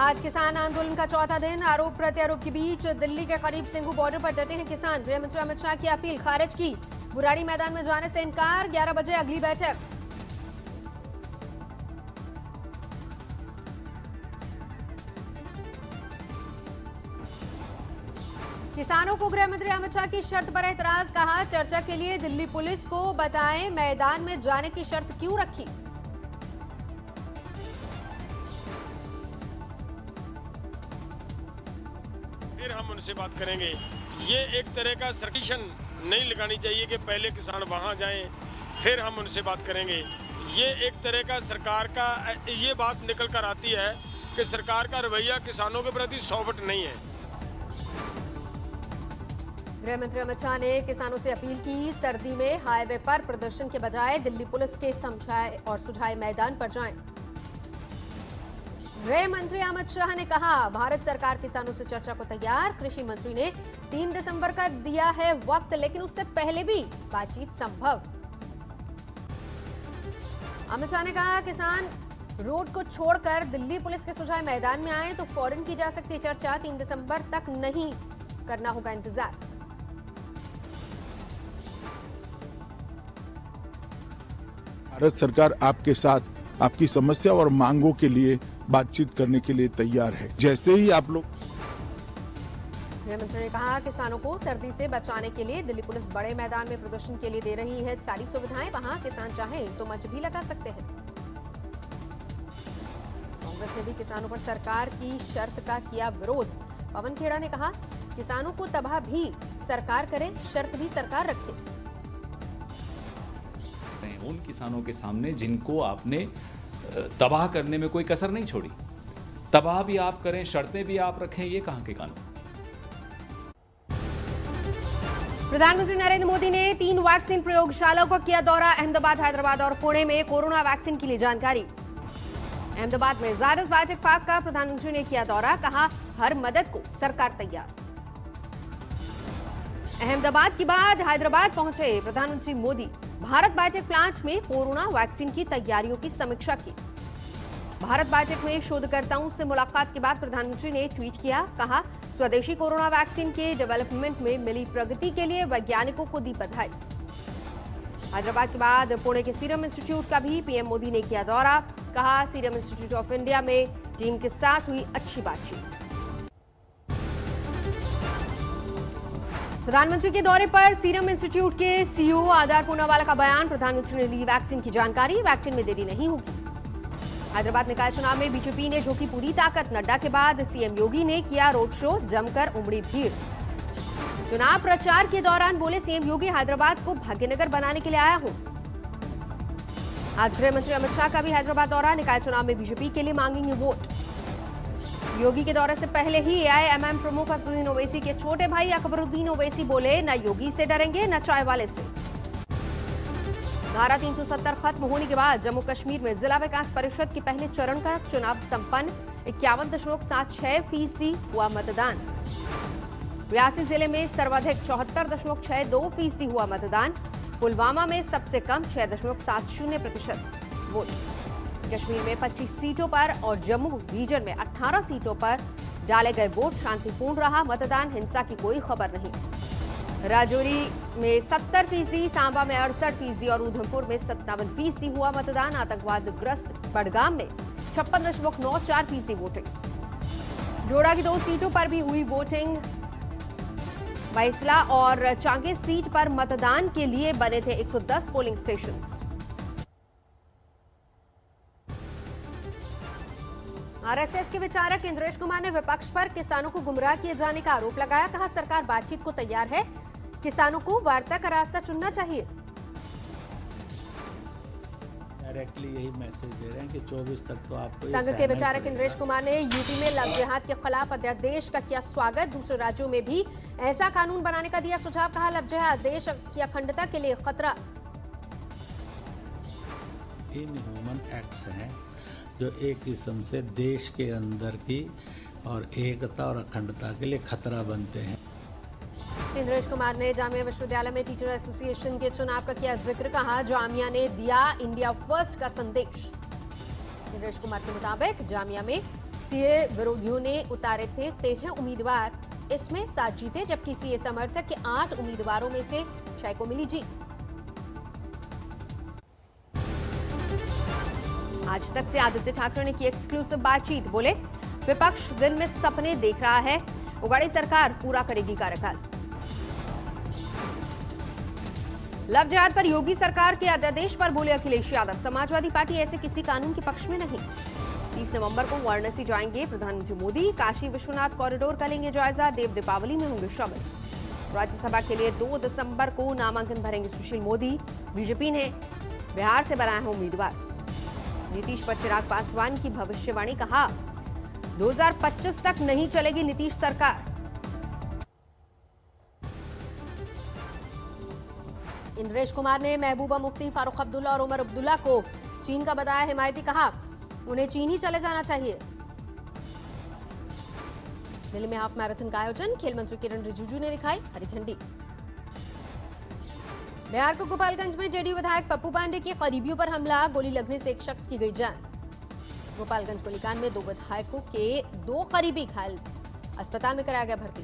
आज किसान आंदोलन का चौथा दिन। आरोप प्रत्यारोप के बीच दिल्ली के करीब सिंघू बॉर्डर पर डटे हैं किसान। गृह मंत्री अमित शाह की अपील खारिज की। बुराड़ी मैदान में जाने से इनकार। 11 बजे अगली बैठक। किसानों को गृह मंत्री अमित शाह की शर्त पर एतराज। कहा, चर्चा के लिए दिल्ली पुलिस को बताएं मैदान में जाने की शर्त क्यों रखी। फिर हम उनसे बात करेंगे। ये एक तरह का सर्किशन नहीं लगानी चाहिए कि पहले किसान वहां जाएं, फिर हम उनसे बात करेंगे। ये एक तरह का सरकार का ये बात निकल कर आती है कि सरकार का रवैया किसानों के प्रति सौवट नहीं है। गृह मंत्री अमित शाह ने किसानों से अपील की, सर्दी में हाईवे पर प्रदर्शन के बजाय दिल्ली पुलिस के समझाए और सुझाए मैदान पर जाएं। गृह मंत्री अमित शाह ने कहा, भारत सरकार किसानों से चर्चा को तैयार। कृषि मंत्री ने 3 दिसंबर का दिया है वक्त, लेकिन उससे पहले भी बातचीत संभव। अमित शाह ने कहा, किसान रोड को छोड़कर दिल्ली पुलिस के सुझाए मैदान में आए तो फौरन की जा सकती है चर्चा। 3 दिसंबर तक नहीं करना होगा इंतजार। भारत सरकार आपके साथ आपकी समस्या और मांगों के लिए बातचीत करने के लिए तैयार है। जैसे ही आप लोग। गृहमंत्री ने कहा, किसानों को सर्दी से बचाने के लिए दिल्ली पुलिस बड़े मैदान में प्रदर्शन के लिए दे रही है सारी सुविधाएं। वहां किसान चाहें तो मंच भी लगा सकते हैं। कांग्रेस ने भी किसानों पर सरकार की शर्त का किया विरोध। पवन खेड़ा ने कहा, किसानों को तबाह भी सरकार करे, शर्त भी सरकार रखे। उन किसानों के सामने जिनको आपने तबाह करने में कोई कसर नहीं छोड़ी, तबाह भी आप करें, शर्तें भी आप रखें, ये कहां के कानून। प्रधानमंत्री नरेंद्र मोदी ने 3 वैक्सीन प्रयोगशालाओं का किया दौरा। अहमदाबाद, हैदराबाद और पुणे में कोरोना वैक्सीन के लिए जानकारी। अहमदाबाद में जायडस बायोटेक पार्क का प्रधानमंत्री ने किया दौरा। कहा, हर मदद को सरकार तैयार। अहमदाबाद के बाद हैदराबाद पहुंचे प्रधानमंत्री मोदी। भारत बायोटेक प्लांट में कोरोना वैक्सीन की तैयारियों की समीक्षा की। भारत बायोटेक में शोधकर्ताओं से मुलाकात के बाद प्रधानमंत्री ने ट्वीट किया। कहा, स्वदेशी कोरोना वैक्सीन के डेवलपमेंट में मिली प्रगति के लिए वैज्ञानिकों को दी बधाई। हैदराबाद के बाद पुणे के सीरम इंस्टीट्यूट का भी पीएम मोदी ने किया दौरा। कहा, सीरम इंस्टीट्यूट ऑफ इंडिया में टीम के साथ हुई अच्छी बातचीत। प्रधानमंत्री के दौरे पर सीरम इंस्टीट्यूट के सीईओ आधार पूनावाला का बयान। प्रधानमंत्री ने ली वैक्सीन की जानकारी। वैक्सीन में देरी नहीं होगी। हैदराबाद निकाय चुनाव में बीजेपी ने झोंकी पूरी ताकत। नड्डा के बाद सीएम योगी ने किया रोड शो, जमकर उमड़ी भीड़। चुनाव प्रचार के दौरान बोले सीएम योगी, हैदराबाद को भाग्यनगर बनाने के लिए आया हूं। आज गृह मंत्री अमित शाह का भी हैदराबाद दौरा। निकाय चुनाव में बीजेपी के लिए मांगेंगे वोट। योगी के दौरे से पहले ही एआईएमएम प्रमुख असदुद्दीन ओवैसी के छोटे भाई अकबरुद्दीन ओवैसी बोले, न योगी से डरेंगे न चाय वाले से। धारा 370 खत्म होने के बाद जम्मू कश्मीर में जिला विकास परिषद के पहले चरण का चुनाव संपन्न। 51.76% हुआ मतदान। रियासी जिले में सर्वाधिक 74.62% हुआ मतदान। पुलवामा में सबसे कम 6.70% वोट। कश्मीर में 25 सीटों पर और जम्मू रीजन में 18 सीटों पर डाले गए वोट शांतिपूर्ण रहा मतदान। हिंसा की कोई खबर नहीं। राजौरी में 70%, सांबा में 68% और उधमपुर में 57% हुआ मतदान। आतंकवाद ग्रस्त बडगाम में 56.94% वोटिंग। डोडा की 2 सीटों पर भी हुई वोटिंग। बैसला और चांगे सीट पर मतदान के लिए बने थे 110 पोलिंग स्टेशन। आरएसएस के विचारक इंद्रेश कुमार ने विपक्ष पर किसानों को गुमराह किए जाने का आरोप लगाया। कहा, सरकार बातचीत को तैयार है, किसानों को वार्ता का रास्ता चुनना चाहिए। डायरेक्टली यही मैसेज दे रहे हैं कि 24 तक तो आपको। संघ के विचारक इंद्रेश कुमार ने यूपी में लव जिहाद के खिलाफ अध्यादेश का किया स्वागत। दूसरे राज्यों में भी ऐसा कानून बनाने का दिया सुझाव। कहा, लव जिहाद देश की अखंडता के लिए खतरा। इनह्यूमन एक्ट्स हैं जो एक किस्म से देश के अंदर की और एकता और अखंडता के लिए खतरा बनते हैं। इंद्रेश कुमार ने जामिया विश्वविद्यालय में टीचर एसोसिएशन के चुनाव का किया जिक्र। कहा, जामिया ने दिया इंडिया फर्स्ट का संदेश। इंद्रेश कुमार के मुताबिक जामिया में सीए विरोधियों ने उतारे थे 13 उम्मीदवार, इसमें 7 जीते, जबकि सीए समर्थक के 8 उम्मीदवारों में से 6 को मिली जीत। आज तक से आदित्य ठाकरे ने की एक्सक्लूसिव बातचीत, बोले विपक्ष दिन में सपने देख रहा है, उगाड़ी सरकार पूरा करेगी कार्यकाल। लव जिहाद पर योगी सरकार के अध्यादेश पर बोले अखिलेश यादव, समाजवादी पार्टी ऐसे किसी कानून के पक्ष में नहीं। 30 नवंबर को वाराणसी जाएंगे प्रधानमंत्री मोदी, काशी विश्वनाथ कॉरिडोर का लेंगे जायजा, देव दीपावली में होंगे शामिल। राज्यसभा के लिए 2 दिसंबर को नामांकन भरेंगे सुशील मोदी, बीजेपी ने बिहार से बनाया है उम्मीदवार। नीतीश पर चिराग पासवान की भविष्यवाणी, कहा 2025 तक नहीं चलेगी नीतीश सरकार। इंद्रेश कुमार ने महबूबा मुफ्ती, फारूक अब्दुल्ला और उमर अब्दुल्ला को चीन का बताया हिमायती, कहा उन्हें चीन ही चले जाना चाहिए। दिल्ली में हाफ मैराथन का आयोजन, खेल मंत्री किरण रिजिजू ने दिखाई हरी झंडी। बिहार को गोपालगंज में जेडीयू विधायक पप्पू पांडे के करीबियों पर हमला, गोली लगने से एक शख्स की गई जान। गोपालगंज गोलीकांड में 2 विधायकों के 2 करीबी घायल, अस्पताल में कराया गया भर्ती।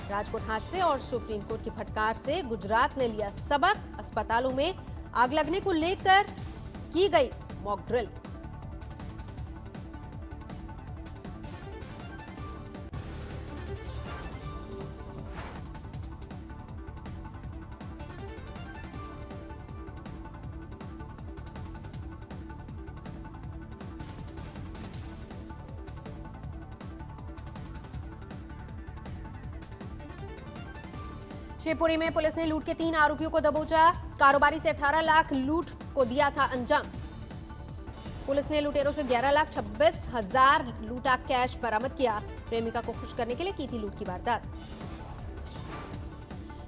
राजकोट हादसे और सुप्रीम कोर्ट की फटकार से गुजरात ने लिया सबक, अस्पतालों में आग लगने को लेकर की गई मॉक ड्रिल। शिवपुरी में पुलिस ने लूट के 3 आरोपियों को दबोचा, कारोबारी से 18 लाख लूट को दिया था अंजाम। पुलिस ने लुटेरों से 11,26,000 लूटा कैश बरामद किया, प्रेमिका को खुश करने के लिए की थी लूट की वारदात।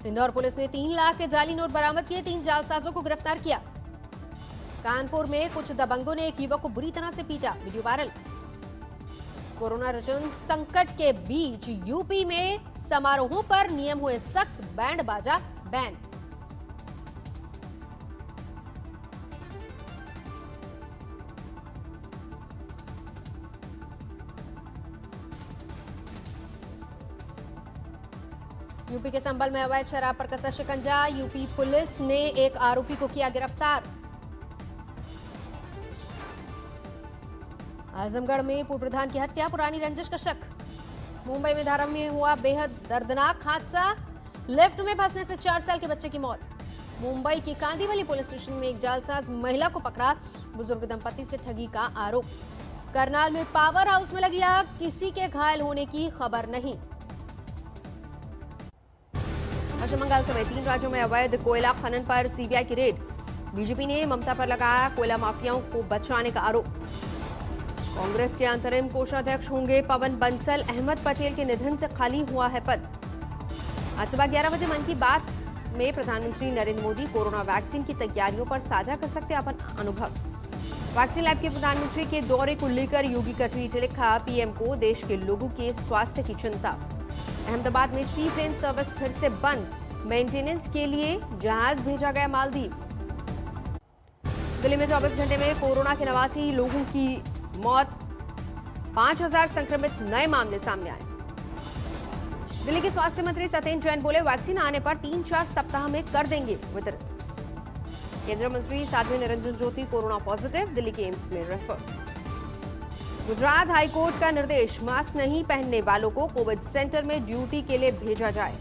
इंदौर पुलिस ने 3 लाख के जाली नोट बरामद किए, 3 जालसाजों को गिरफ्तार किया। कानपुर में कुछ दबंगों ने एक युवक को बुरी तरह से पीटा, वीडियो वायरल। कोरोना रिटर्न संकट के बीच यूपी में समारोहों पर नियम हुए सख्त, बैंड बाजा बैन। यूपी के संभल में अवैध शराब पर कसा शिकंजा, यूपी पुलिस ने एक आरोपी को किया गिरफ्तार। आजमगढ़ में पूर्व प्रधान की हत्या, पुरानी रंजिश का शक। मुंबई में धारावी में हुआ बेहद दर्दनाक हादसा, लिफ्ट में फंसने से 4 साल के बच्चे की मौत। मुंबई की कांदीवली पुलिस स्टेशन में एक जालसाज महिला को पकड़ा, बुजुर्ग दंपति से ठगी का आरोप। करनाल में पावर हाउस में लगी आग, किसी के घायल होने की खबर नहीं। पश्चिम बंगाल समेत 3 राज्यों में अवैध कोयला खनन पर सीबीआई की रेड, बीजेपी ने ममता पर लगाया कोयला माफियाओं को बचाने का आरोप। कांग्रेस के अंतरिम कोषाध्यक्ष होंगे पवन बंसल, अहमद पटेल के निधन से खाली हुआ है पद। आज सुबह 11 बजे मन की बात में प्रधानमंत्री नरेंद्र मोदी कोरोना वैक्सीन की तैयारियों पर साझा कर सकते हैं अपन अनुभव। वैक्सीन लैब के प्रधानमंत्री के दौरे को लेकर योगी का ट्वीट, लिखा पीएम को देश के लोगों के स्वास्थ्य की चिंता। अहमदाबाद में सी प्लेन सर्विस फिर से बंद, मेंटेनेंस के लिए जहाज भेजा गया मालदीव। दिल्ली में 24 घंटे में कोरोना के 89 लोगों की मौत, 5,000 संक्रमित नए मामले सामने आए। दिल्ली के स्वास्थ्य मंत्री सत्येंद्र जैन बोले वैक्सीन आने पर 3-4 सप्ताह में कर देंगे वितरित। केंद्रीय मंत्री साध्वी निरंजन ज्योति कोरोना पॉजिटिव, दिल्ली के एम्स में रेफर। गुजरात हाईकोर्ट का निर्देश, मास्क नहीं पहनने वालों को कोविड सेंटर में ड्यूटी के लिए भेजा जाए।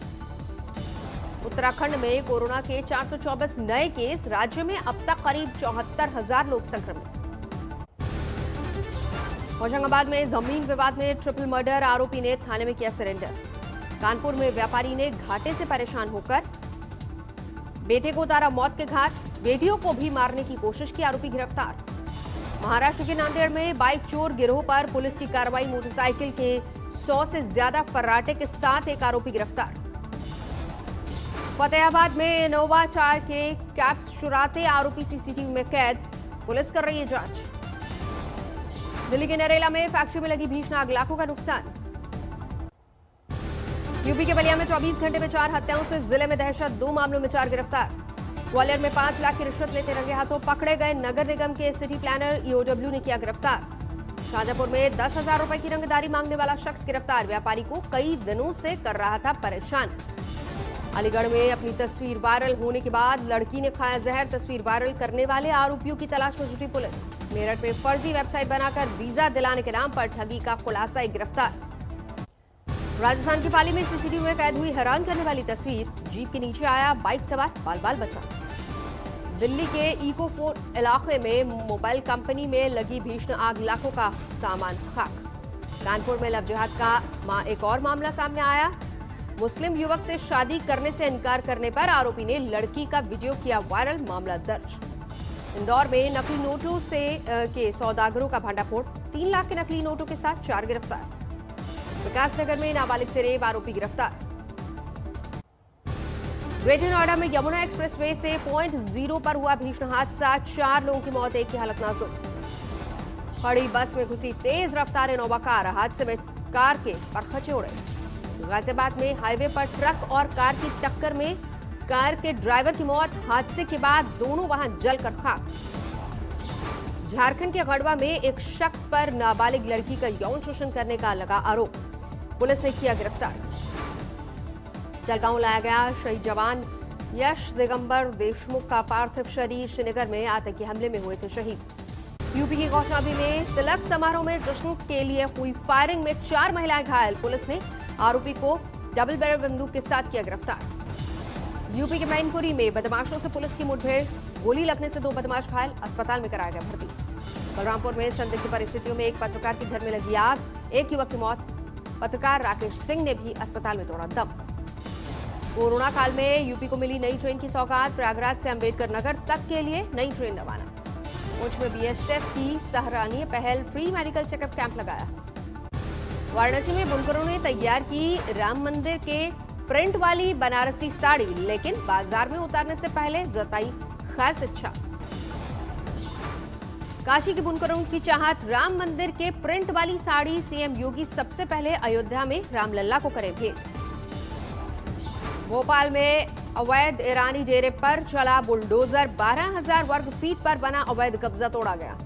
उत्तराखंड में कोरोना के 424 नए केस, राज्य में अब तक करीब 74,000 लोग संक्रमित। होशंगाबाद में जमीन विवाद में ट्रिपल मर्डर, आरोपी ने थाने में किया सरेंडर। कानपुर में व्यापारी ने घाटे से परेशान होकर बेटे को उतारा मौत के घाट, बेटियों को भी मारने की कोशिश की, आरोपी गिरफ्तार। महाराष्ट्र के नांदेड़ में बाइक चोर गिरोह पर पुलिस की कार्रवाई, मोटरसाइकिल के 100 से ज्यादा फर्राटे के साथ एक आरोपी गिरफ्तार। फतेहाबाद में इनोवा 4 के कैप्स चुराते आरोपी सीसीटीवी में कैद, पुलिस कर रही है जांच। दिल्ली के नरेला में फैक्ट्री में लगी भीषण आग, लाखों का नुकसान। यूपी के बलिया में 24 घंटे में 4 हत्याओं से जिले में दहशत, 2 मामलों में 4 गिरफ्तार। ग्वालियर में 5 लाख की रिश्वत लेते रंगे हाथों पकड़े गए नगर निगम के सिटी प्लानर, ईओडब्ल्यू ने किया गिरफ्तार। शाजापुर में 10,000 रुपए की रंगदारी मांगने वाला शख्स गिरफ्तार। व्यापारी को कई दिनों से कर रहा था परेशान। अलीगढ़ में अपनी तस्वीर वायरल होने के बाद लड़की ने खाया जहर। तस्वीर वायरल करने वाले आरोपियों की तलाश में जुटी पुलिस। मेरठ में फर्जी वेबसाइट बनाकर वीजा दिलाने के नाम पर ठगी का खुलासा, एक गिरफ्तार। राजस्थान की पाली में सीसीटीवी में कैद हुई हैरान करने वाली तस्वीर। जीप के नीचे आया बाइक सवार, बाल बाल बचा। दिल्ली के इको फोर इलाके में मोबाइल कंपनी में लगी भीषण आग, लाखों का सामान खाक। कानपुर में लव जिहाद का एक और मामला सामने आया। मुस्लिम युवक से शादी करने से इनकार करने पर आरोपी ने लड़की का वीडियो किया वायरल, मामला दर्ज। इंदौर में नकली नोटों के सौदागरों का भंडाफोड़। 3 लाख के नकली नोटों के साथ 4 गिरफ्तार। विकासनगर में नाबालिग से रेप, आरोपी गिरफ्तार। ग्रेटर नोएडा में यमुना एक्सप्रेसवे से पॉइंट 0 पर हुआ भीषण हादसा। 4 लोगों की मौत, एक की हालत नाजुक। खड़ी बस में घुसी तेज रफ्तार इनोवा कार, हादसे में कार के परखचे उड़े। गाजियाबाद में हाईवे पर ट्रक और कार की टक्कर में कार के ड्राइवर की मौत। हादसे के बाद दोनों वाहन जलकर खाक। झारखंड के गढ़वा में एक शख्स पर नाबालिग लड़की का यौन शोषण करने का लगा आरोप। पुलिस ने किया गिरफ्तार। जलगांव लाया गया शहीद जवान यश दिगंबर देशमुख का पार्थिव शरीर। श्रीनगर में आतंकी हमले में हुए थे शहीद। यूपी के कौशाम्बी में तिलक समारोह में जश्न के लिए हुई फायरिंग में 4 महिलाएं घायल। पुलिस ने आरोपी को डबल बैरल बंदूक के साथ किया गिरफ्तार। यूपी के मैनपुरी में बदमाशों से पुलिस की मुठभेड़, गोली लगने से 2 बदमाश घायल, अस्पताल में कराया गया भर्ती। बलरामपुर में संदिग्ध परिस्थितियों में एक पत्रकार के घर में लगी आग, 1 युवक की मौत। पत्रकार राकेश सिंह ने भी अस्पताल में तोड़ा दम। कोरोना काल में यूपी को मिली नई ट्रेन की सौगात। प्रयागराज से अंबेडकर नगर तक के लिए नई ट्रेन रवाना। पुंछ में बीएसएफ की सराहनीय पहल, फ्री मेडिकल चेकअप कैंप लगाया। वाराणसी में बुनकरों ने तैयार की राम मंदिर के प्रिंट वाली बनारसी साड़ी, लेकिन बाजार में उतारने से पहले जताई खास इच्छा। काशी के बुनकरों की चाहत, राम मंदिर के प्रिंट वाली साड़ी। सीएम योगी सबसे पहले अयोध्या में रामलल्ला को करें भेंट। भोपाल में अवैध ईरानी डेरे पर चला बुलडोजर। 12,000 वर्ग फीट पर बना अवैध कब्जा तोड़ा गया।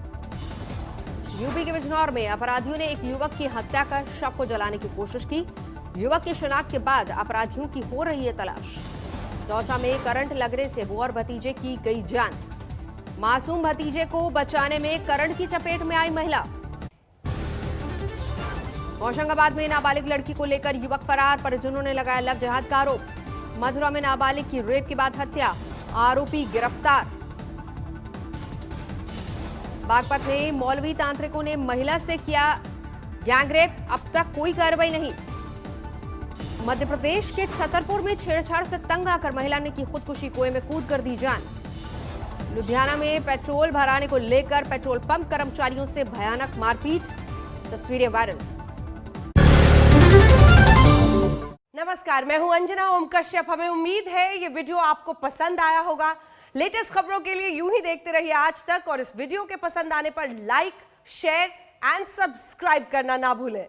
यूपी के बिजनौर में अपराधियों ने एक युवक की हत्या कर शव को जलाने की कोशिश की। युवक की शिनाख्त के बाद अपराधियों की हो रही है तलाश। दौसा में करंट लगने से बुआ और भतीजे की गई जान। मासूम भतीजे को बचाने में करंट की चपेट में आई महिला। होशंगाबाद में नाबालिग लड़की को लेकर युवक फरार, परिजनों ने लगाया लव जिहाद का आरोप। मथुरा में नाबालिग की रेप के बाद हत्या, आरोपी गिरफ्तार। बागपत में मौलवी तांत्रिकों ने महिला से किया गैंगरेप, अब तक कोई कार्रवाई नहीं। मध्य प्रदेश के छतरपुर में छेड़छाड़ से तंग आकर महिला ने की खुदकुशी, कुएं में कूद कर दी जान। लुधियाना में पेट्रोल भराने को लेकर पेट्रोल पंप कर्मचारियों से भयानक मारपीट, तस्वीरें वायरल। नमस्कार, मैं हूं अंजना ओम कश्यप। हमें उम्मीद है ये वीडियो आपको पसंद आया होगा। लेटेस्ट खबरों के लिए यूं ही देखते रहिए आज तक, और इस वीडियो के पसंद आने पर लाइक, शेयर एंड सब्सक्राइब करना ना भूलें।